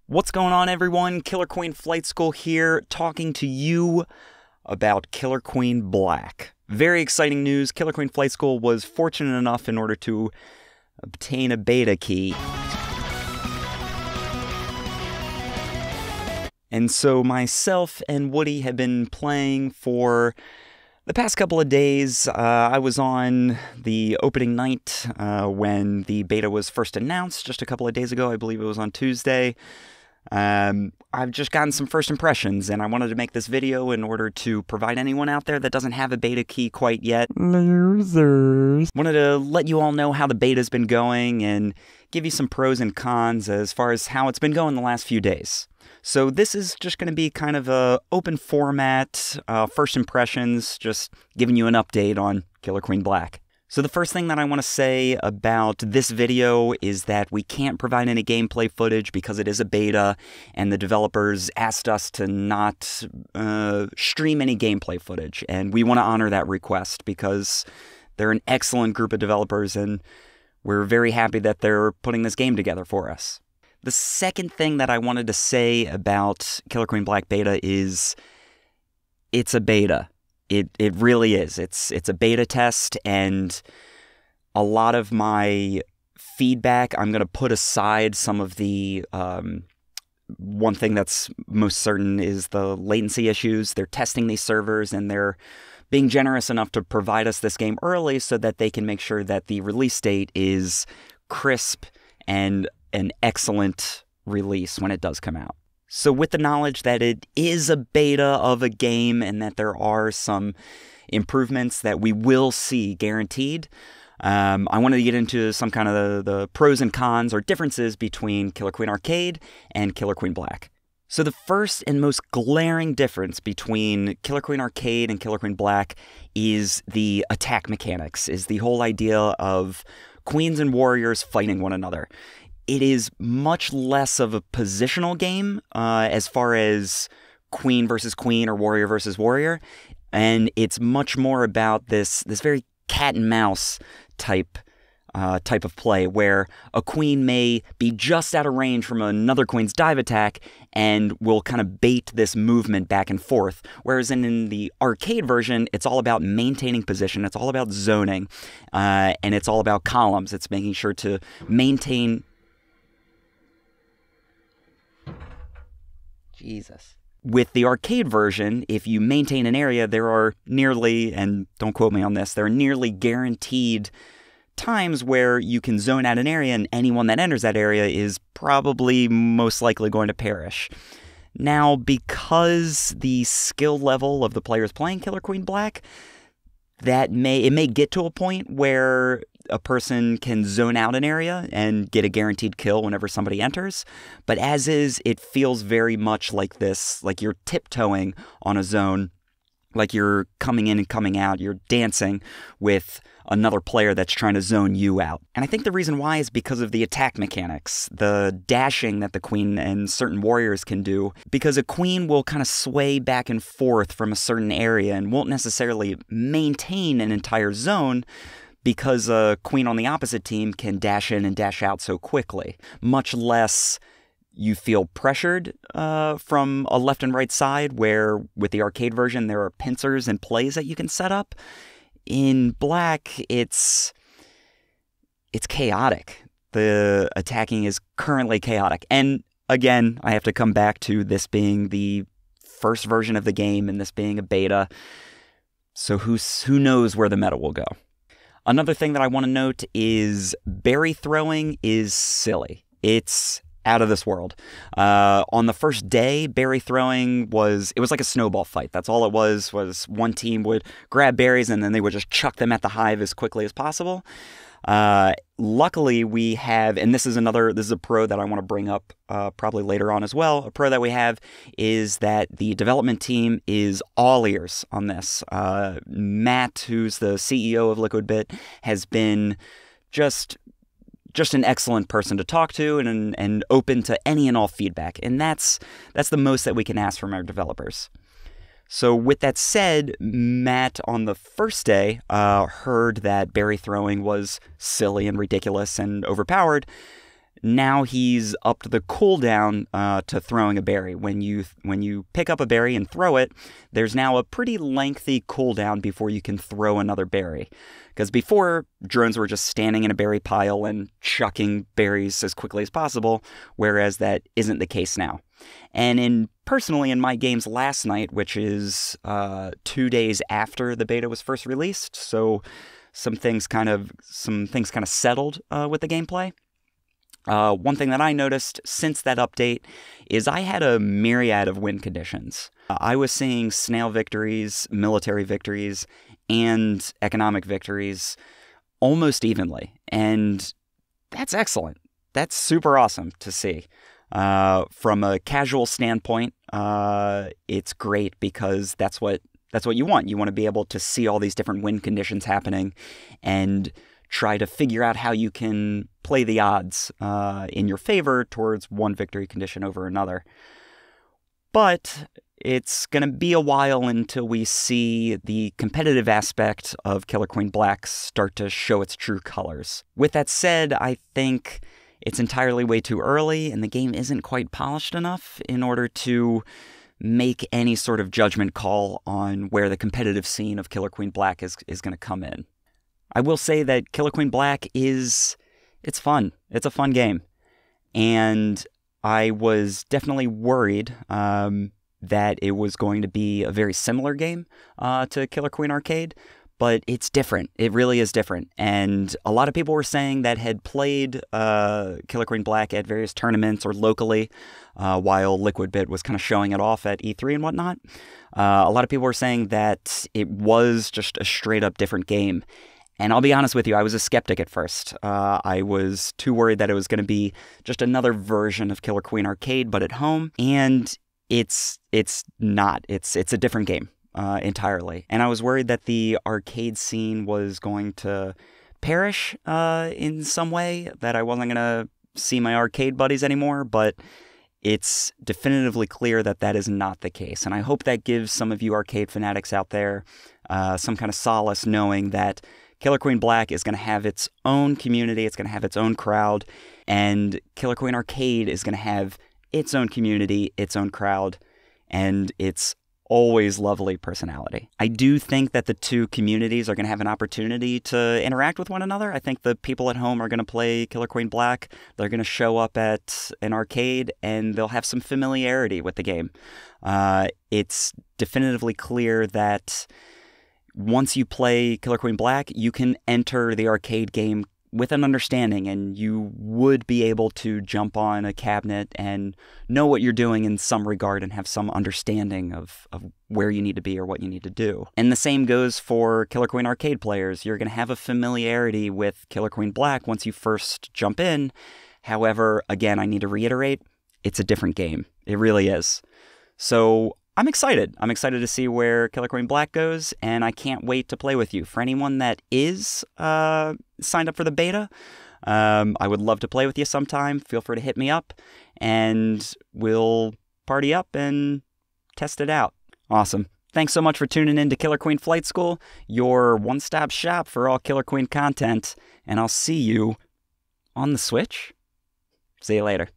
What's going on, everyone? Killer Queen Flight School here, talking to you about Killer Queen Black. Very exciting news. Killer Queen Flight School was fortunate enough in order to obtain a beta key. And so myself and Woody have been playing for the past couple of days. I was on the opening night when the beta was first announced just a couple of days ago. I believe it was on Tuesday. I've just gotten some first impressions, and I wanted to make this video in order to provide anyone out there that doesn't have a beta key quite yet. Losers. Wanted to let you all know how the beta's been going and give you some pros and cons as far as how it's been going the last few days. So this is just going to be kind of a open format, first impressions, just giving you an update on Killer Queen Black. So the first thing that I want to say about this video is that we can't provide any gameplay footage because it is a beta, and the developers asked us to not stream any gameplay footage, and we want to honor that request because they're an excellent group of developers, and we're very happy that they're putting this game together for us. The second thing that I wanted to say about Killer Queen Black Beta is it's a beta. It really is. It's a beta test, and a lot of my feedback, I'm going to put aside some of the, one thing that's most certain is the latency issues. They're testing these servers, and they're being generous enough to provide us this game early so that they can make sure that the release date is crisp and an excellent release when it does come out. So with the knowledge that it is a beta of a game and that there are some improvements that we will see guaranteed, I wanted to get into some kind of the pros and cons or differences between Killer Queen Arcade and Killer Queen Black. So the first and most glaring difference between Killer Queen Arcade and Killer Queen Black is the attack mechanics, is the whole idea of queens and warriors fighting one another. It is much less of a positional game as far as queen versus queen or warrior versus warrior, and it's much more about this very cat and mouse type of play where a queen may be just out of range from another queen's dive attack and will kind of bait this movement back and forth. Whereas in the arcade version, it's all about maintaining position, it's all about zoning, and it's all about columns. It's making sure to maintain... Jesus. With the arcade version, if you maintain an area, there are nearly, and don't quote me on this, there are nearly guaranteed times where you can zone out an area and anyone that enters that area is probably most likely going to perish. Now, because the skill level of the players playing Killer Queen Black, it may get to a point where a person can zone out an area and get a guaranteed kill whenever somebody enters. But as is, it feels very much like this, like you're tiptoeing on a zone, like you're coming in and coming out, you're dancing with another player that's trying to zone you out. And I think the reason why is because of the attack mechanics, the dashing that the queen and certain warriors can do, because a queen will kind of sway back and forth from a certain area and won't necessarily maintain an entire zone, because a queen on the opposite team can dash in and dash out so quickly. Much less you feel pressured from a left and right side, where with the arcade version there are pincers and plays that you can set up. In Black, it's chaotic. The attacking is currently chaotic. And again, I have to come back to this being the first version of the game and this being a beta. So who knows where the meta will go. Another thing that I want to note is berry throwing is silly. It's out of this world. On the first day, berry throwing was like a snowball fight. That's all it was one team would grab berries and then they would just chuck them at the hive as quickly as possible. Luckily, we have, and this is a pro that I want to bring up probably later on as well. A pro that we have is that the development team is all ears on this. Matt, who's the CEO of Liquidbit, has been just an excellent person to talk to and open to any and all feedback. And that's the most that we can ask from our developers. So with that said, Matt on the first day heard that berry throwing was silly and ridiculous and overpowered, now he's upped the cooldown to throwing a berry. When you pick up a berry and throw it, there's now a pretty lengthy cooldown before you can throw another berry. Because before, drones were just standing in a berry pile and chucking berries as quickly as possible, whereas that isn't the case now. And personally, in my games last night, which is 2 days after the beta was first released, so some things kind of settled with the gameplay. One thing that I noticed since that update is I had a myriad of win conditions. I was seeing snail victories, military victories, and economic victories almost evenly. And that's excellent. That's super awesome to see. From a casual standpoint, it's great because that's what you want. You want to be able to see all these different win conditions happening and try to figure out how you can play the odds in your favor towards one victory condition over another. But it's going to be a while until we see the competitive aspect of Killer Queen Black start to show its true colors. With that said, I think it's entirely way too early, and the game isn't quite polished enough in order to make any sort of judgment call on where the competitive scene of Killer Queen Black is going to come in. I will say that Killer Queen Black it's fun. It's a fun game. And I was definitely worried that it was going to be a very similar game to Killer Queen Arcade, but it's different. It really is different. And a lot of people were saying that had played Killer Queen Black at various tournaments or locally while Liquid Bit was kind of showing it off at E3 and whatnot. A lot of people were saying that it was just a straight up different game. And I'll be honest with you, I was a skeptic at first. I was too worried that it was going to be just another version of Killer Queen Arcade, but at home. And it's not. It's a different game entirely. And I was worried that the arcade scene was going to perish in some way, that I wasn't going to see my arcade buddies anymore, but it's definitively clear that that is not the case. And I hope that gives some of you arcade fanatics out there some kind of solace knowing that Killer Queen Black is going to have its own community, it's going to have its own crowd, and Killer Queen Arcade is going to have its own community, its own crowd, and its always lovely personality. I do think that the two communities are going to have an opportunity to interact with one another. I think the people at home are going to play Killer Queen Black, they're going to show up at an arcade, and they'll have some familiarity with the game. It's definitively clear that once you play Killer Queen Black, you can enter the arcade game with an understanding, and you would be able to jump on a cabinet and know what you're doing in some regard and have some understanding of where you need to be or what you need to do. And the same goes for Killer Queen Arcade players. You're going to have a familiarity with Killer Queen Black once you first jump in. However, again, I need to reiterate, it's a different game. It really is. So I'm excited. I'm excited to see where Killer Queen Black goes, and I can't wait to play with you. For anyone that is signed up for the beta, I would love to play with you sometime. Feel free to hit me up, and we'll party up and test it out. Awesome. Thanks so much for tuning in to Killer Queen Flight School, your one-stop shop for all Killer Queen content, and I'll see you on the Switch. See you later.